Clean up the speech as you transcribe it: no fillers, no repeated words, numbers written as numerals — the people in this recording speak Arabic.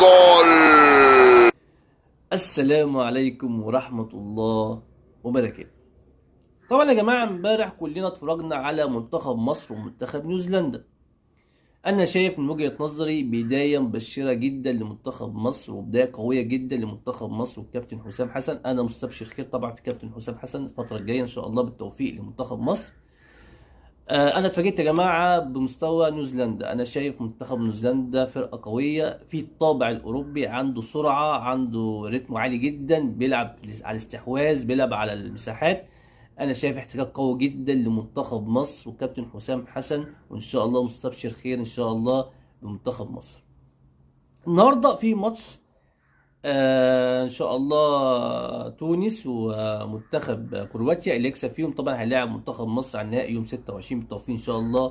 جول. السلام عليكم ورحمة الله وبركاته. طبعا يا جماعة امبارح كلنا اتفرجنا على منتخب مصر ومنتخب نيوزيلندا. أنا شايف من وجهة نظري بداية مبشرة جدا لمنتخب مصر وبداية قوية جدا لمنتخب مصر والكابتن حسام حسن. أنا مستبشر خير طبعا في كابتن حسام حسن الفترة الجاية إن شاء الله بالتوفيق لمنتخب مصر. انا اتفاجئت يا جماعه بمستوى نيوزيلندا. انا شايف منتخب نيوزيلندا فرقه قويه في الطابع الاوروبي، عنده سرعه، عنده رتم عالي جدا، بيلعب على الاستحواذ، بيلعب على المساحات. انا شايف احتكاك قوي جدا لمنتخب مصر وكابتن حسام حسن، وان شاء الله مستبشر خير ان شاء الله بمنتخب مصر. النهارده في ماتش ان شاء الله تونس ومنتخب كرواتيا، اللي يكسب فيهم طبعا هيلاعب منتخب مصر على النهائي يوم 26 بالتوفيق ان شاء الله.